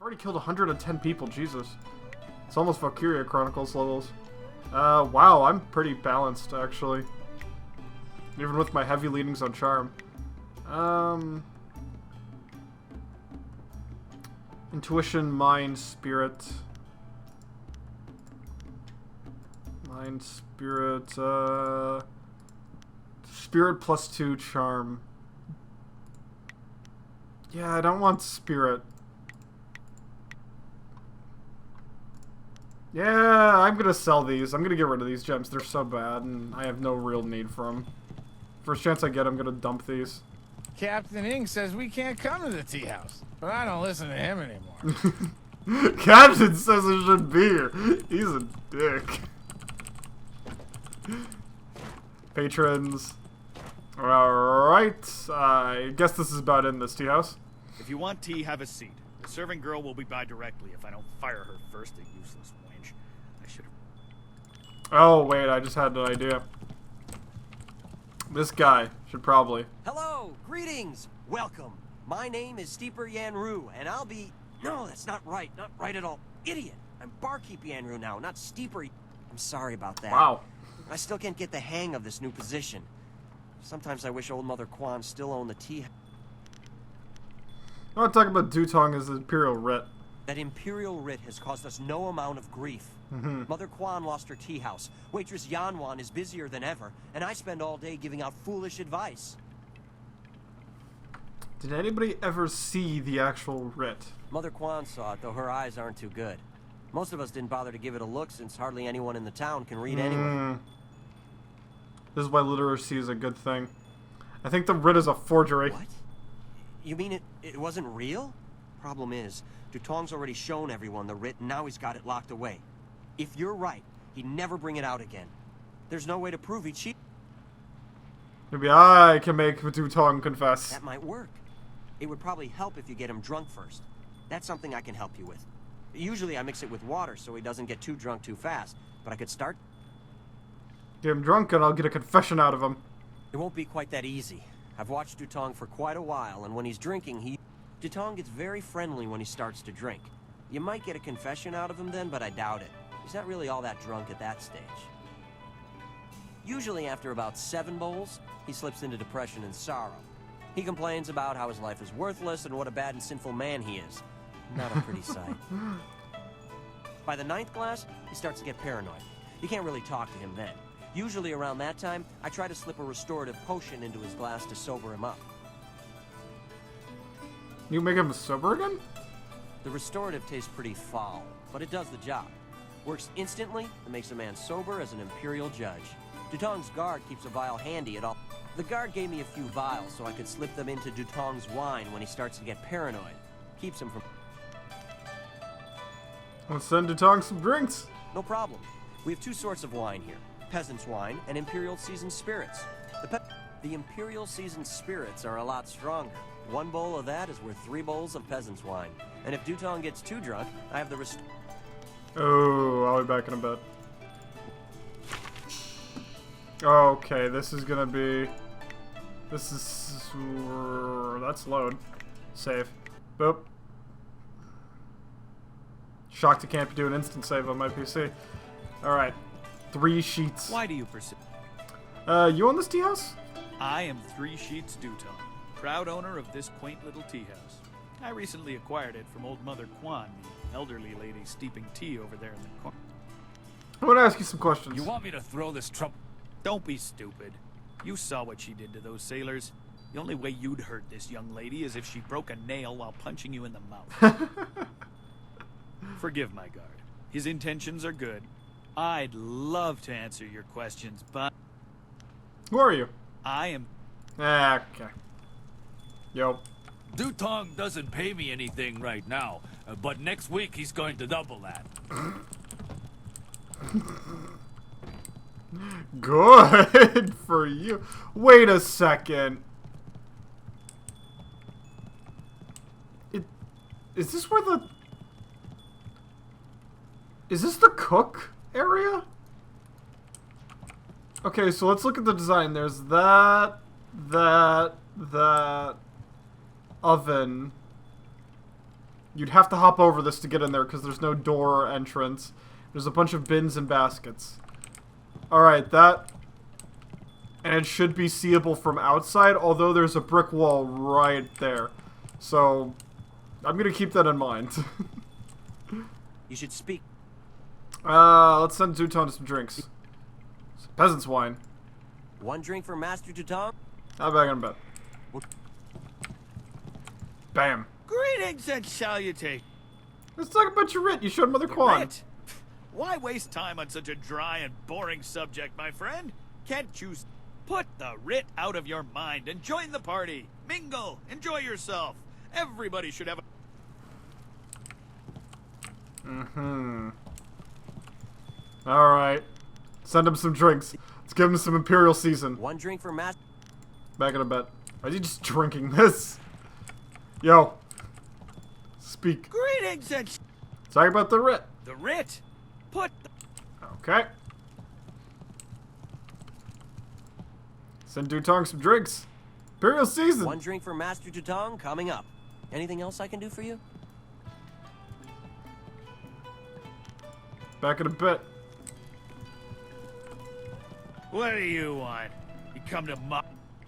already killed 110 people, Jesus. It's almost Valkyria Chronicles levels. Wow, I'm pretty balanced, actually. Even with my heavy leanings on charm. Intuition, mind, spirit. Mind, spirit, spirit plus 2 charm. Yeah, I don't want spirit. Yeah, I'm gonna sell these. I'm gonna get rid of these gems. They're so bad, and I have no real need for them. First chance I get, I'm gonna dump these. Captain Ing says we can't come to the tea house, but I don't listen to him anymore. Captain says I should be here. He's a dick. Patrons. Alright. I guess this is about it in this tea house. If you want tea, have a seat. The serving girl will be by directly if I don't fire her first, a useless wench. I should have... Oh, wait, I just had an idea. This guy should probably... Hello, greetings, welcome. My name is Steeper Yanru, and I'll be... No, that's not right at all. Idiot. I'm Barkeep Yanru now, not Steeper. I'm sorry about that. Wow. I still can't get the hang of this new position. Sometimes I wish Old Mother Quan still owned the tea. I want to talk about Dutong as the Imperial Writ. That Imperial Writ has caused us no amount of grief. Mother Quan lost her tea house. Waitress Yanwan is busier than ever, and I spend all day giving out foolish advice. Did anybody ever see the actual writ? Mother Quan saw it, though her eyes aren't too good. Most of us didn't bother to give it a look since hardly anyone in the town can read anyway. This is why literacy is a good thing. I think the writ is a forgery. What? You mean it wasn't real? Problem is, Dutong's already shown everyone the writ, and now he's got it locked away. If you're right, he'd never bring it out again. There's no way to prove he cheated. Maybe I can make Dutong confess. That might work. It would probably help if you get him drunk first. That's something I can help you with. Usually I mix it with water so he doesn't get too drunk too fast, but I could start. Get him drunk and I'll get a confession out of him. It won't be quite that easy. I've watched Dutong for quite a while, and when he's drinking, Dutong gets very friendly when he starts to drink. You might get a confession out of him then, but I doubt it. He's not really all that drunk at that stage. Usually after about 7 bowls, he slips into depression and sorrow. He complains about how his life is worthless and what a bad and sinful man he is. Not a pretty sight. By the 9th glass, he starts to get paranoid. You can't really talk to him then. Usually around that time, I try to slip a restorative potion into his glass to sober him up. You make him sober again? The restorative tastes pretty foul, but it does the job. Works instantly and makes a man sober as an imperial judge. Dutong's guard keeps a vial handy at all. The guard gave me a few vials so I could slip them into Dutong's wine when he starts to get paranoid. Keeps him from... Let's send Dutong some drinks. No problem. We have 2 sorts of wine here. Peasant's wine and Imperial Seasoned Spirits. The Imperial Seasoned Spirits are a lot stronger. 1 bowl of that is worth 3 bowls of Peasant's wine. And if Dutong gets too drunk, I have the Oh, I'll be back in a bit. Okay, this is gonna be... This is... That's load. Save. Boop. Shocked I can't do an instant save on my PC. Alright. 3 sheets. Why do you persist? You own this tea house? I am 3 Sheets Dutong, proud owner of this quaint little tea house. I recently acquired it from Old Mother Quan, the elderly lady steeping tea over there in the corner. I want to ask you some questions. You want me to throw this trouble? Don't be stupid. You saw what she did to those sailors. The only way you'd hurt this young lady is if she broke a nail while punching you in the mouth. Forgive my guard. His intentions are good. I'd love to answer your questions, but... Who are you? I am... Okay. Yo. Dutong doesn't pay me anything right now, but next week he's going to double that. Good for you. Wait a second. Is this where the... Is this the cook area? Okay, so let's look at the design. There's that oven. You'd have to hop over this to get in there because there's no door or entrance. There's a bunch of bins and baskets. Alright, that... And it should be seeable from outside, although there's a brick wall right there. So, I'm gonna keep that in mind. You should speak. Let's send Duton some drinks. Some peasant's wine. 1 drink for Master Tutong? I'm back in bed. Bam. Greetings and salutations. Let's talk about your writ. You showed Mother Quan. Writ? Why waste time on such a dry and boring subject, my friend? Can't you put the writ out of your mind and join the party? Mingle. Enjoy yourself. Everybody should have a... Alright. Send him some drinks. Let's give him some Imperial Season. 1 drink for Master... Back in a bed. Why is he just drinking this? Yo. Speak. Greetings and... Talk about the writ. The writ? Put the... Okay. Send Dutong some drinks. Imperial Season. 1 drink for Master Tutong coming up. Anything else I can do for you? Back in a bit. What do you want? You come to my...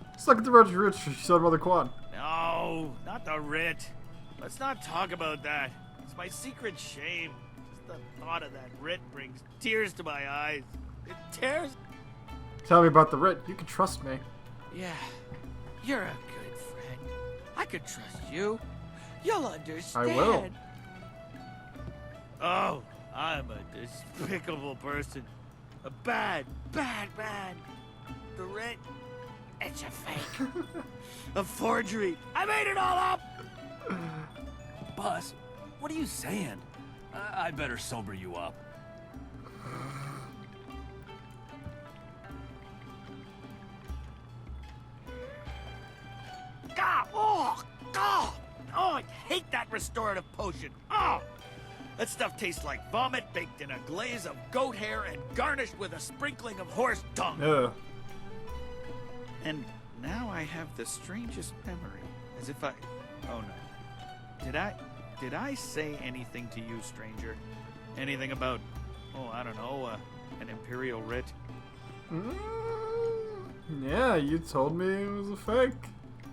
Let's look at the Roger Rich. She showed Mother Quan. No, not the writ. Let's not talk about that. It's my secret shame. Just the thought of that writ brings tears to my eyes. It tears... Tell me about the writ. You can trust me. Yeah, you're a good friend. I could trust you. You'll understand. I will. Oh, I'm a despicable person. A bad. The writ, it's a fake. A forgery. I made it all up. Boss, what are you saying? I better sober you up. Oh, I hate that restorative potion. Oh, that stuff tastes like vomit baked in a glaze of goat hair and garnished with a sprinkling of horse tongue. Ugh. And now I have the strangest memory, as if I... Oh no. Did I say anything to you, stranger? Anything about, I don't know, an Imperial writ? Yeah, you told me it was a fake.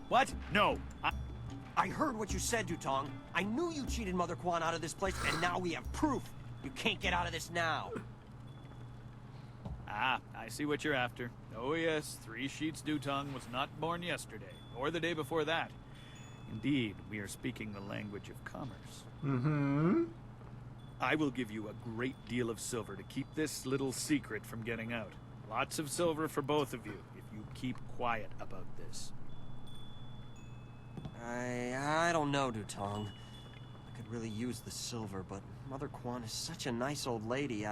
What? No. I heard what you said, Dutong. I knew you cheated Mother Quan out of this place, and now we have proof. You can't get out of this now. Ah, I see what you're after. Oh yes, 3 Sheets Dutong was not born yesterday, or the day before that. Indeed, we are speaking the language of commerce. I will give you a great deal of silver to keep this little secret from getting out. Lots of silver for both of you, if you keep quiet about this. I don't know, Dutong. I could really use the silver, but Mother Quan is such a nice old lady,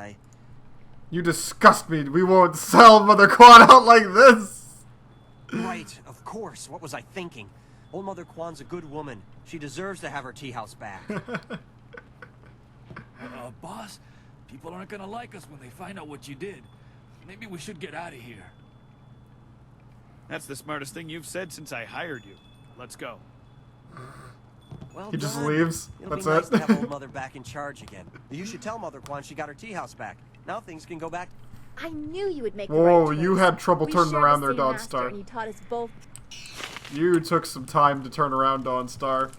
You disgust me. We won't sell Mother Quan out like this. Right, of course. What was I thinking? Old Mother Quan's a good woman. She deserves to have her tea house back. Boss, people aren't gonna like us when they find out what you did. Maybe we should get out of here. That's the smartest thing you've said since I hired you. Let's go. Well He just done. leaves. It'll That's be nice it. to have old Mother back in charge again. You should tell Mother Quan she got her tea house back. Now things can go back. I knew you would make the Whoa, right you choice. had trouble We turning share around the there, same Dawnstar. master, and he taught us both. You took some time to turn around, Dawnstar.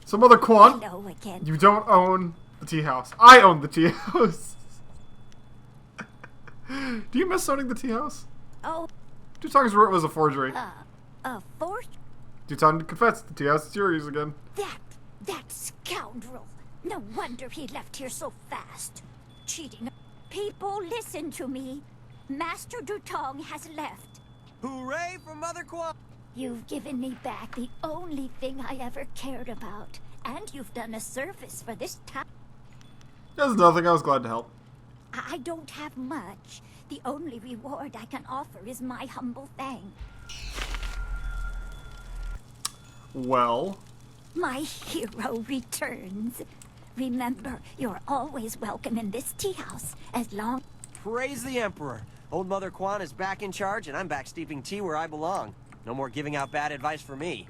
So Mother Quan, Hello again. you don't own the tea house. I own the tea house. Do you miss owning the tea house? Oh, Dutong's writ was a forgery. a force? Duton confessed the tea house is yours again. That scoundrel. No wonder he left here so fast. Cheating. People, listen to me. Master Dutong has left. Hooray for Mother Quan! You've given me back the only thing I ever cared about. And you've done a service for this town. There's nothing. I was glad to help. I don't have much. The only reward I can offer is my humble thanks. Well, My hero returns. Remember, you're always welcome in this tea house, as long... Praise the Emperor! Old Mother Quan is back in charge, and I'm back steeping tea where I belong. No more giving out bad advice for me.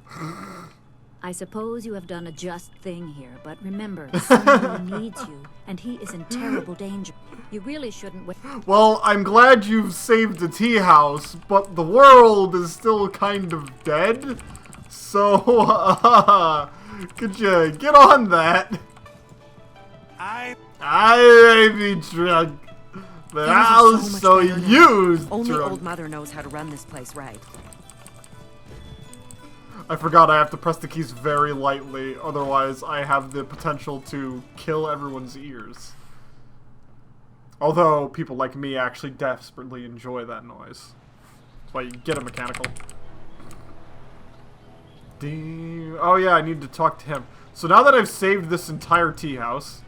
I suppose you have done a just thing here, but remember, someone needs you, and he is in terrible danger. You really shouldn't wait. Well, I'm glad you've saved the tea house, but the world is still kind of dead. So, could you get on that? I may be drunk, but I'll show you Only drunk. Old Mother knows how to run this place right. I forgot I have to press the keys very lightly, otherwise I have the potential to kill everyone's ears. Although, people like me actually desperately enjoy that noise. That's why you get a mechanical. Oh yeah, I need to talk to him. So now that I've saved this entire tea house,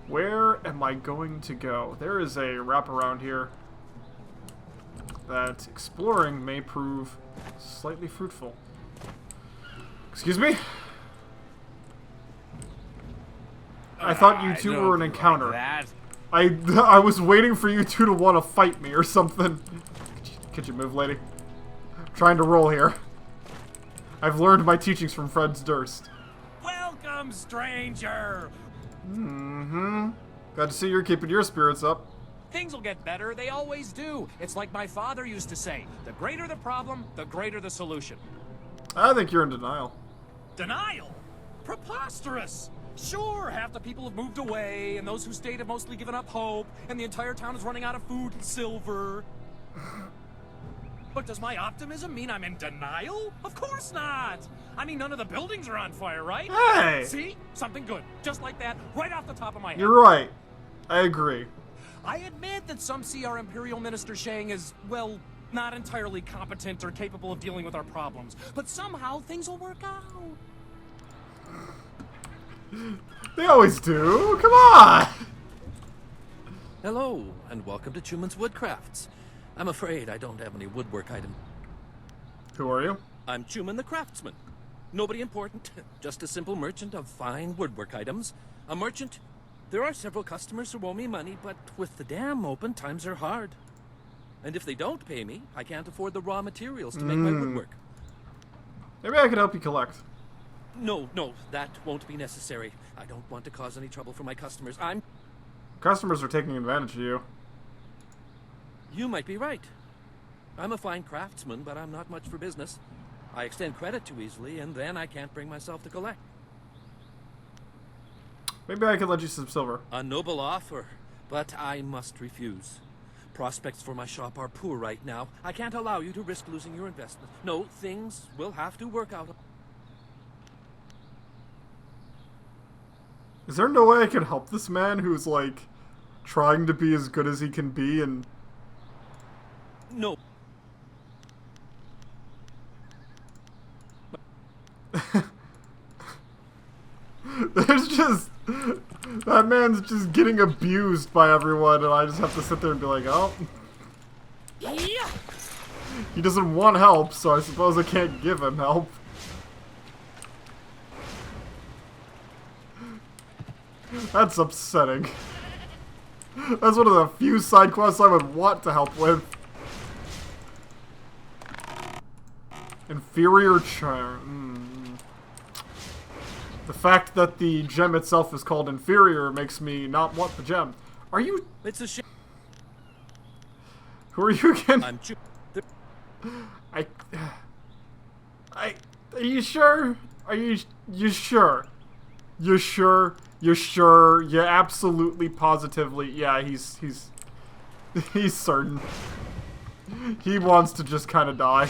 where am I going to go? There is a wraparound here that exploring may prove slightly fruitful. Excuse me? I thought you two were an encounter. I was waiting for you two to want to fight me or something. Could you move, lady? I'm trying to roll here. I've learned my teachings from Fred Durst. Welcome, stranger! Mm-hmm. Glad to see you're keeping your spirits up. Things will get better. They always do. It's like my father used to say, the greater the problem, the greater the solution. I think you're in denial. Denial? Preposterous! Sure, half the people have moved away, and those who stayed have mostly given up hope, and the entire town is running out of food and silver. But does my optimism mean I'm in denial? Of course not! I mean, none of the buildings are on fire, right? Hey! See? Something good. Just like that, right off the top of my head. You're right. I agree. I admit that some see our Imperial Minister Shang as, well, not entirely competent or capable of dealing with our problems. But somehow things will work out. They always do. Come on! Hello, and welcome to Chuman's Woodcrafts. I'm afraid I don't have any woodwork items. Who are you? I'm Chuman the Craftsman. Nobody important, just a simple merchant of fine woodwork items. A merchant. There are several customers who owe me money, but with the dam open, times are hard. And if they don't pay me, I can't afford the raw materials to make my woodwork. Maybe I could help you collect. No, that won't be necessary. I don't want to cause any trouble for my customers. Customers are taking advantage of you. You might be right. I'm a fine craftsman, but I'm not much for business. I extend credit too easily, and then I can't bring myself to collect. Maybe I could lend you some silver. A noble offer, but I must refuse. Prospects for my shop are poor right now. I can't allow you to risk losing your investment. No, things will have to work out. Is there no way I can help this man who's, like, trying to be as good as he can be and... No. There's just... That man's just getting abused by everyone, and I just have to sit there and be like, oh... He doesn't want help, so I suppose I can't give him help. That's upsetting. That's one of the few side quests I would want to help with. Inferior charm. The fact that the gem itself is called inferior makes me not want the gem. Are you... It's a shame. Who are you again? I'm Are you sure? Are you sure? You're sure? You're sure? You're absolutely positively... Yeah, he's certain. He wants to just kind of die.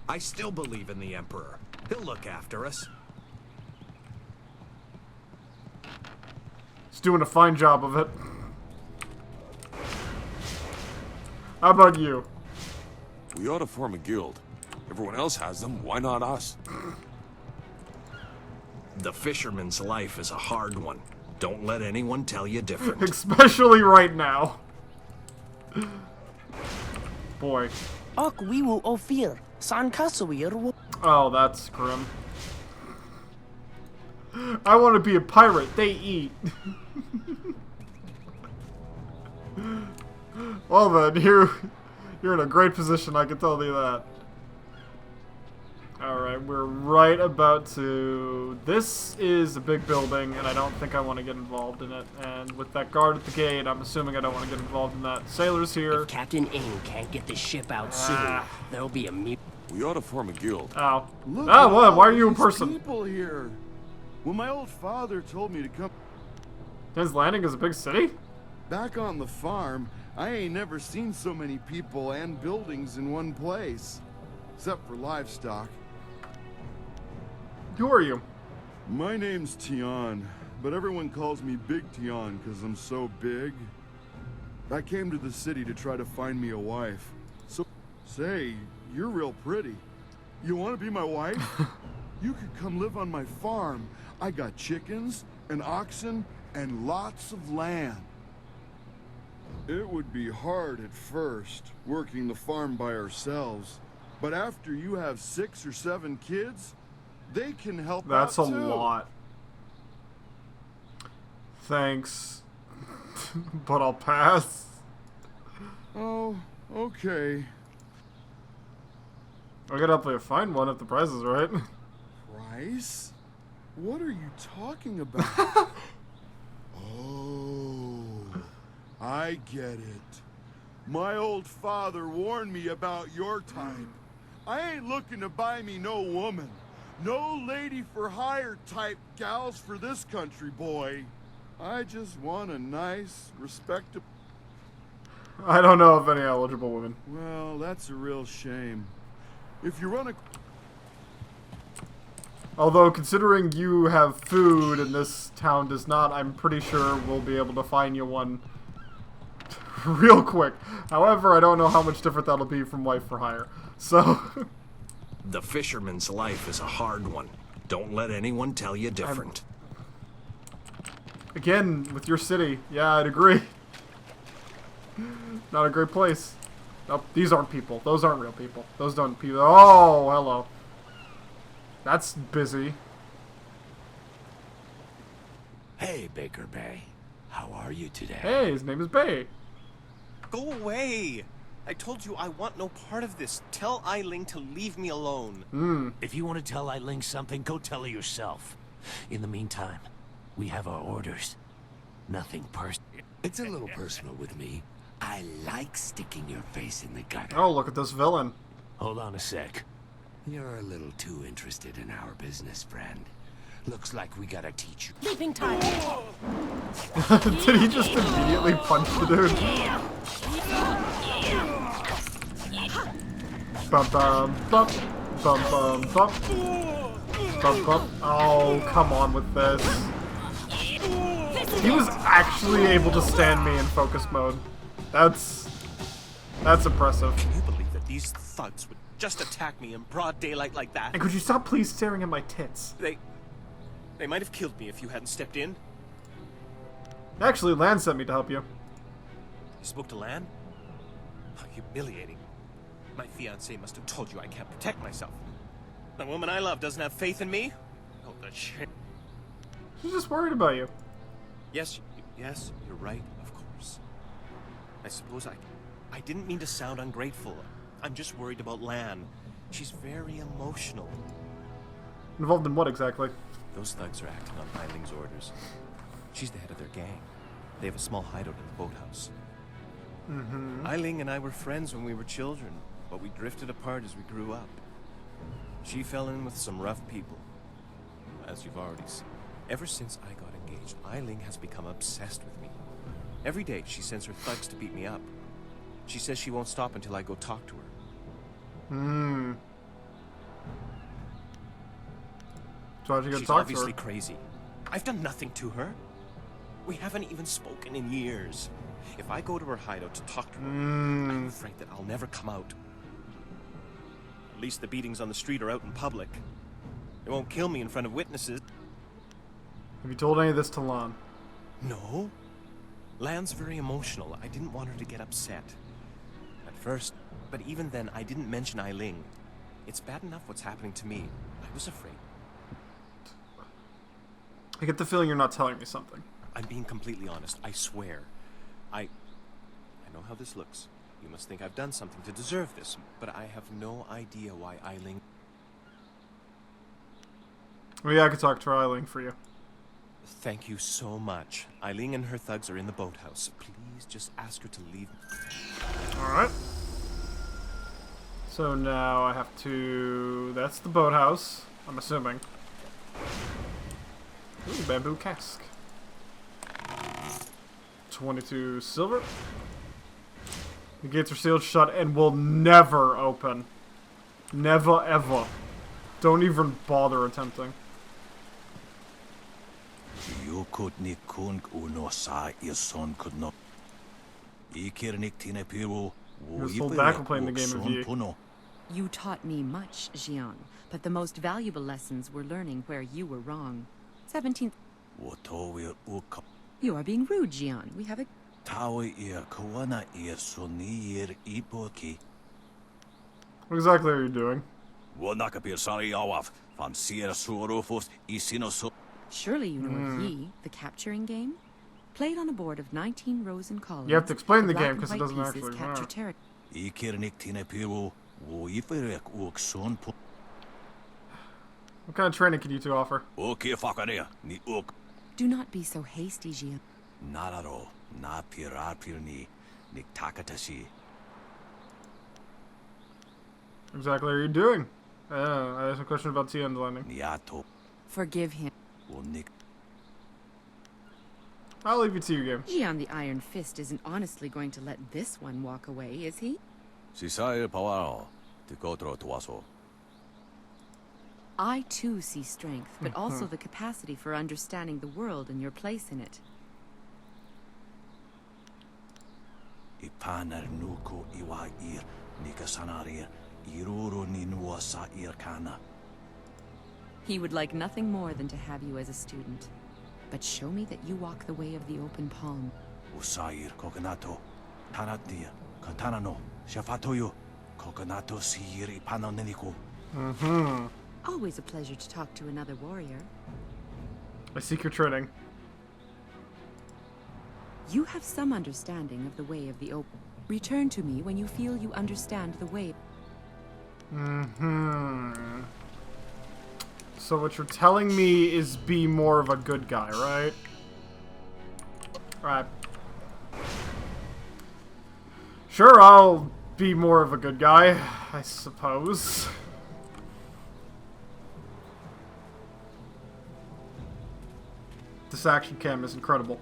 I still believe in the Emperor. He'll look after us. He's doing a fine job of it. How about you? We ought to form a guild. Everyone else has them, why not us? The fisherman's life is a hard one. Don't let anyone tell you different. Especially right now. Boy. Oh, that's grim. I want to be a pirate. They eat. Well then, you're in a great position, I can tell you that. Alright, we're right about to... This is a big building, and I don't think I want to get involved in it. And with that guard at the gate, I'm assuming I don't want to get involved in that. Sailors here. If Captain Ing can't get the ship out soon, there'll be a mutiny. We ought to form a guild. Ow. Look Ah, at what? all Why are you a these person? People here. When my old father told me to come His Landing is a big city? back on the farm, I ain't never seen so many people and buildings in one place. Except for livestock. Who are you? My name's Tian, but everyone calls me Big Tian because I'm so big. I came to the city to try to find me a wife. So, say, you're real pretty. You want to be my wife? You could come live on my farm. I got chickens and oxen and lots of land. It would be hard at first, working the farm by ourselves. But after you have 6 or 7 kids, they can help That's out a too. lot. Thanks. But I'll pass. Oh, okay. I gotta help you find one if the price is right. Price? What are you talking about? Oh, I get it. My old father warned me about your type. I ain't looking to buy me no woman. No lady for hire type gals for this country, boy. I just want a nice, respectable... I don't know of any eligible women. Well, that's a real shame. If you run a... Although, considering you have food and this town does not, I'm pretty sure we'll be able to find you one real quick. However, I don't know how much different that'll be from wife for hire. So... The fisherman's life is a hard one. Don't let anyone tell you different. Again, with your city, yeah, I'd agree. Not a great place. Nope, these aren't people. Those aren't real people. Those don't people. Oh, hello. That's busy. Hey, Baker Bay. How are you today? Hey, his name is Bay. Go away! I told you I want no part of this. Tell Eiling to leave me alone. If you want to tell Eiling something, go tell her yourself. In the meantime, we have our orders. Nothing personal. It's a little personal with me. I like sticking your face in the gutter. Oh, look at this villain. Hold on a sec. You're a little too interested in our business, friend. Looks like we gotta teach you. Leaping time. Did he just immediately punch the dude? Bum bum bum bum bum bum bum bum. Oh, come on with this. He was actually able to stand me in focus mode. That's impressive. Can you believe that these thugs would just attack me in broad daylight like that? And could you stop please staring at my tits? They might have killed me if you hadn't stepped in. Actually, Lan sent me to help you. You spoke to Lan? How humiliating. My fiancé must have told you I can't protect myself. The woman I love doesn't have faith in me? Oh, the shit. She's just worried about you. Yes, you're right, of course. I suppose I didn't mean to sound ungrateful. I'm just worried about Lan. She's very emotional. Involved in what exactly? Those thugs are acting on Eiling's orders. She's the head of their gang. They have a small hideout in the boathouse. Eiling and I were friends when we were children, but we drifted apart as we grew up. She fell in with some rough people, as you've already seen. Ever since I got engaged, Eiling has become obsessed with me. Every day, she sends her thugs to beat me up. She says she won't stop until I go talk to her. So how'd you get to She's talk to her? obviously crazy. I've done nothing to her. We haven't even spoken in years. If I go to her hideout to talk to her, I'm afraid that I'll never come out. At least the beatings on the street are out in public. They won't kill me in front of witnesses. Have you told any of this to Lan? No. Lan's very emotional. I didn't want her to get upset. At first, but even then, I didn't mention Eiling. It's bad enough what's happening to me. I was afraid. I get the feeling you're not telling me something. I'm being completely honest. I swear. I know how this looks. You must think I've done something to deserve this, but I have no idea why Eiling... Well, yeah, I could talk to Eileen for you. Thank you so much. Eileen and her thugs are in the boathouse. Please just ask her to leave. Alright. So now I have to... That's the boathouse, I'm assuming. Ooh, bamboo cask. 22 silver. The gates are sealed shut and will never open. Never ever. Don't even bother attempting. You could ni kung uno sa son could not. Ikirnik tine piru. He was told back when playing the game of Yi. You taught me much, Jian, but the most valuable lessons were learning where you were wrong. 17th. You are being rude, Jian. We have a... What exactly are you doing? Surely you know of Yi, the capturing game? Played on a board of 19 rows and columns. You have to explain the black game and because it white doesn't pieces actually capture work. territory. What kind of training can you two offer? Do not be so hasty, Jian. Not at all. Not pirni. Niktakatashi. Exactly are you doing? I have a question about Tian's landing. Forgive him. I'll leave it to you, game. Jian the Iron Fist isn't honestly going to let this one walk away, is he? I too see strength, but also the capacity for understanding the world and your place in it. He would like nothing more than to have you as a student. But show me that you walk the way of the open palm. Usair Kokanato. Tanatia. Katanano. Shafatoyo. Kokanato Siri Panonenico. Always a pleasure to talk to another warrior. I seek your training. You have some understanding of the way of the open. Return to me when you feel you understand the way. So what you're telling me is be more of a good guy, right? Right. Sure, I'll be more of a good guy, I suppose. This action cam is incredible.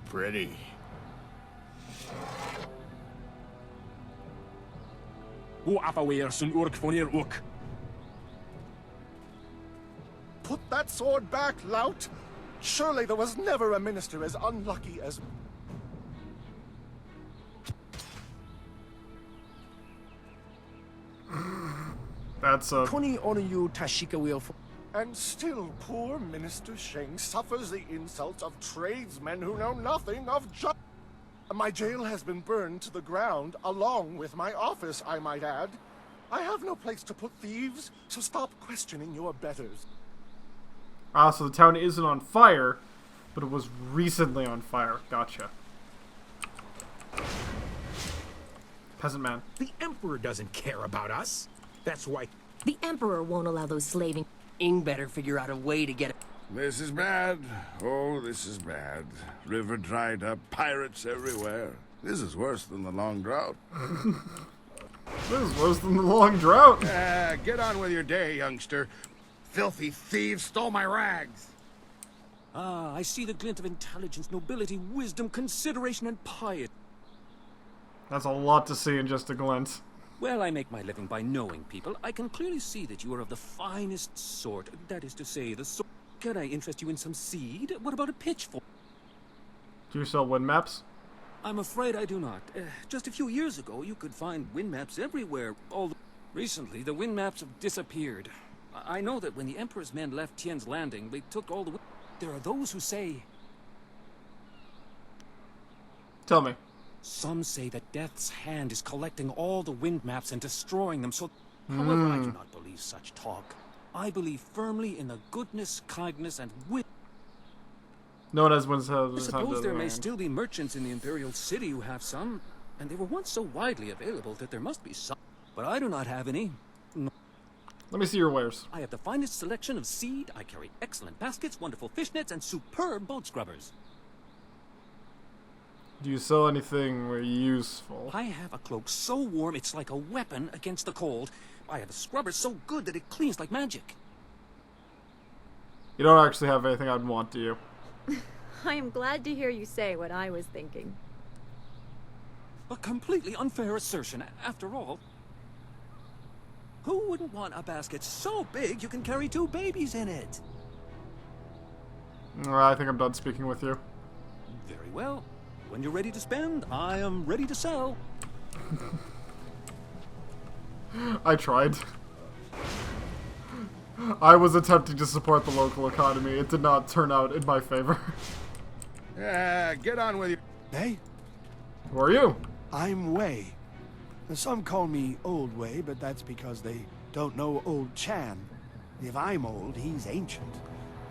Pretty. Put that sword back, lout! Surely there was never a minister as unlucky as... That's a... And still poor Minister Sheng suffers the insults of tradesmen who know nothing of justice. My jail has been burned to the ground, along with my office, I might add. I have no place to put thieves, so stop questioning your betters. Ah, so the town isn't on fire, but it was recently on fire. Gotcha. Peasant man. The Emperor doesn't care about us. That's why... The Emperor won't allow those slaving... Ing better figure out a way to get it. This is bad. Oh, this is bad. River dried up, pirates everywhere. This is worse than the long drought. This is worse than the long drought. Get on with your day, youngster. Filthy thieves stole my rags. Ah, I see the glint of intelligence, nobility, wisdom, consideration, and piety. That's a lot to see in just a glint. Well, I make my living by knowing people. I can clearly see that you are of the finest sort. That is to say, the sort... Can I interest you in some seed? What about a pitchfork? Do you sell wind maps? I'm afraid I do not. Just a few years ago, you could find wind maps everywhere. Recently, the wind maps have disappeared. I know that when the Emperor's men left Tian's Landing, they took all the... There are those who say... Tell me. Some say that Death's Hand is collecting all the wind maps and destroying them, so... However, I do not believe such talk. I believe firmly in the goodness, kindness, and wit. Known as Wind's I suppose there may still be merchants in the Imperial City who have some, and they were once so widely available that there must be some. but I do not have any. Let me see your wares. I have the finest selection of seed. I carry excellent baskets, wonderful fishnets, and superb boat scrubbers. Do you sell anything useful? I have a cloak so warm it's like a weapon against the cold. I have a scrubber so good that it cleans like magic. You don't actually have anything I'd want, do you? I am glad to hear you say what I was thinking. A completely unfair assertion. After all, who wouldn't want a basket so big you can carry 2 babies in it? I think I'm done speaking with you. Very well. When you're ready to spend, I am ready to sell. I tried. I was attempting to support the local economy. It did not turn out in my favor. Yeah, get on with you. Hey? Who are you? I'm Wei. Some call me Old Wei, but that's because they don't know Old Chan. If I'm old, he's ancient.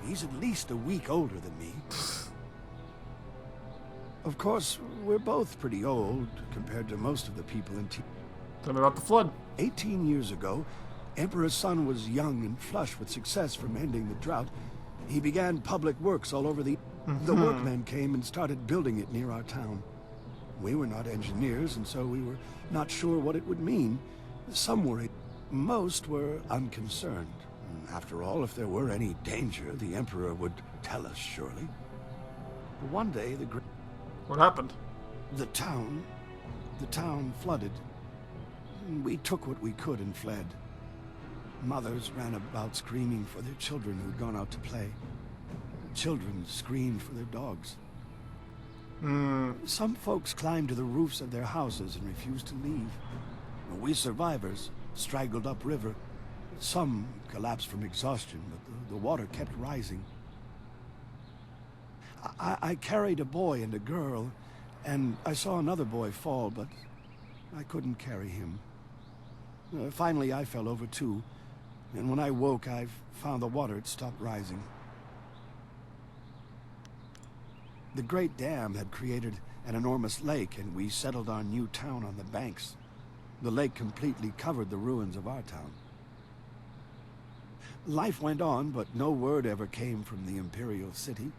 He's at least a week older than me. Of course, we're both pretty old compared to most of the people in Tell me about the flood. 18 years ago, Emperor Sun was young and flush with success from ending the drought. He began public works all over the workmen came and started building it near our town. We were not engineers, and so we were not sure what it would mean. Some worried. Most were unconcerned. After all, if there were any danger, the Emperor would tell us, surely. But one day, What happened? The town flooded. We took what we could and fled. Mothers ran about screaming for their children who'd gone out to play. Children screamed for their dogs. Some folks climbed to the roofs of their houses and refused to leave. We survivors straggled upriver. Some collapsed from exhaustion, but the water kept rising. I carried a boy and a girl, and I saw another boy fall, but I couldn't carry him. Finally, I fell over too, and when I woke, I found the water had stopped rising. The Great Dam had created an enormous lake, and we settled our new town on the banks. The lake completely covered the ruins of our town. Life went on, but no word ever came from the Imperial City.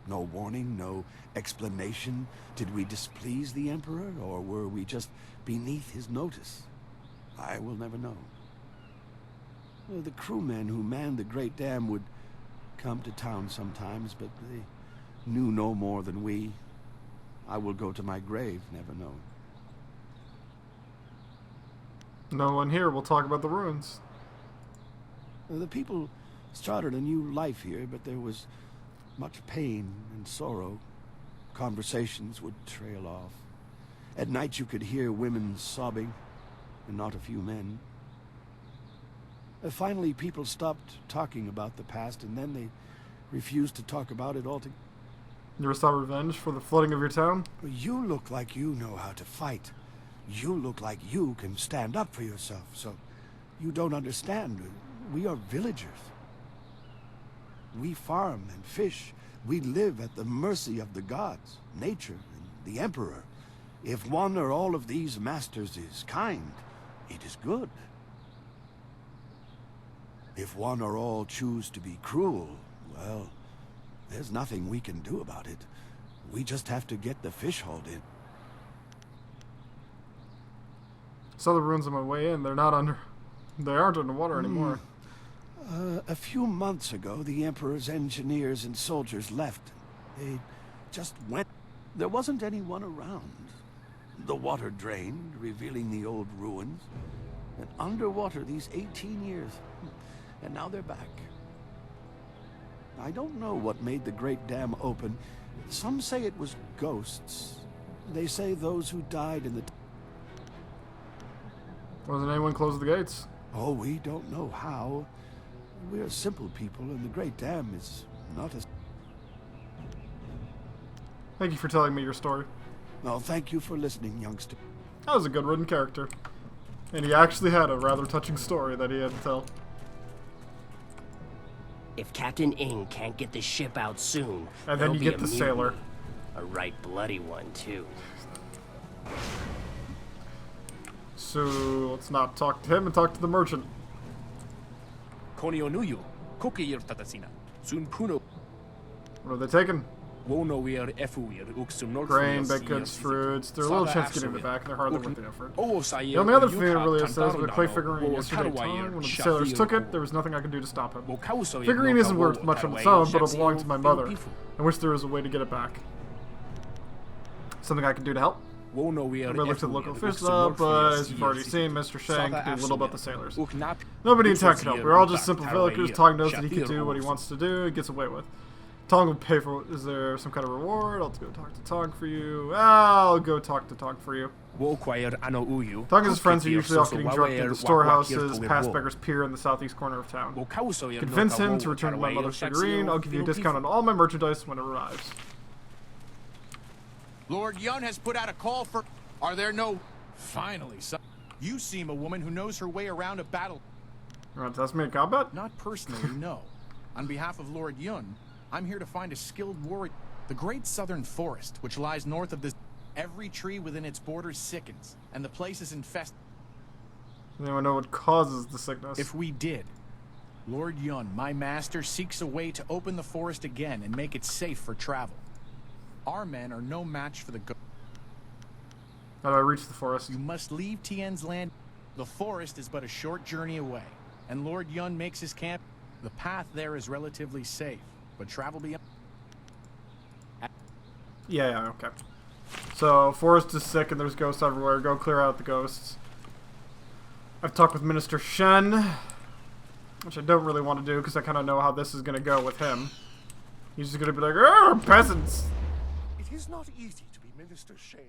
No warning, no explanation. Did we displease the Emperor, or were we just beneath his notice? I will never know. The crewmen who manned the Great Dam would come to town sometimes, but they knew no more than we. I will go to my grave, never knowing. No one here will talk about the ruins. The people started a new life here, but there was much pain and sorrow. Conversations would trail off. At night you could hear women sobbing, and not a few men. Finally, people stopped talking about the past, and then they refused to talk about it altogether. You ever sought revenge for the flooding of your town? You look like you know how to fight. You look like you can stand up for yourself, so you don't understand. We are villagers. We farm and fish. We live at the mercy of the gods, nature, and the Emperor. If one or all of these masters is kind, it is good. If one or all choose to be cruel, well, there's nothing we can do about it. We just have to get the fish hauled in. Saw the ruins on my way in. They aren't underwater anymore. A few months ago, the Emperor's engineers and soldiers left. They just went. There wasn't anyone around. The water drained, revealing the old ruins. And underwater these 18 years. And now they're back. I don't know what made the Great Dam open. Some say it was ghosts. They say those who died in the... Wasn't anyone close the gates? Oh, we don't know how. We're simple people, and the Great Dam is not as... Thank you for telling me your story. Well, thank you for listening, youngster. That was a good written character. And he actually had a rather touching story that he had to tell. If Captain Ng can't get the ship out soon, and then you get the sailor. A right bloody one, too. So let's not talk to him and talk to the merchant. Konionuyu, kokiyir tatasina. Sun puno. What are they taking? Wonoir efuir uxum north. Grain, baked goods, fruits. They're a little chance getting it back, and they're hardly worth the effort. The The only other thing it really is was the clay figurine yesterday. When the sailors took it, there was nothing I could do to stop him. Figurine isn't worth much on its own, but it belonged to my mother. I wish there was a way to get it back. Something I can do to help? I looked at the local official, but as you've already seen, Mr. Shang could do little about the sailors. Nobody in town can help. We're all just simple villagers. Tong knows that he can do what he wants to do. He gets away with. Tong will pay for. Is there some kind of reward? I'll go talk to Tong for you. I'll go talk to Tong for you. Tong and his friends are usually off getting drunk at the storehouses past Beggar's Pier in the southeast corner of town. Convince him to return to my mother's figurine. I'll give you a discount on all my merchandise when it arrives. Lord Yun has put out a call for... Are there no... Finally, son. You seem a woman who knows her way around a battle. You want to test me in combat? Not personally, no. On behalf of Lord Yun, I'm here to find a skilled warrior. The great southern forest, which lies north of this... Every tree within its borders sickens, and the place is infested. Anyone know what causes the sickness? If we did, Lord Yun, my master, seeks a way to open the forest again and make it safe for travel. Our men are no match for the How do I reach the forest? You must leave Tien's land. The forest is but a short journey away, and Lord Yun makes his camp. The path there is relatively safe, but travel beyond... Yeah, okay. So, forest is sick and there's ghosts everywhere. Go clear out the ghosts. I've talked with Minister Shen, which I don't really want to do because I kind of know how this is going to go with him. He's just going to be like, "Arr, peasants!" It is not easy to be Minister Shang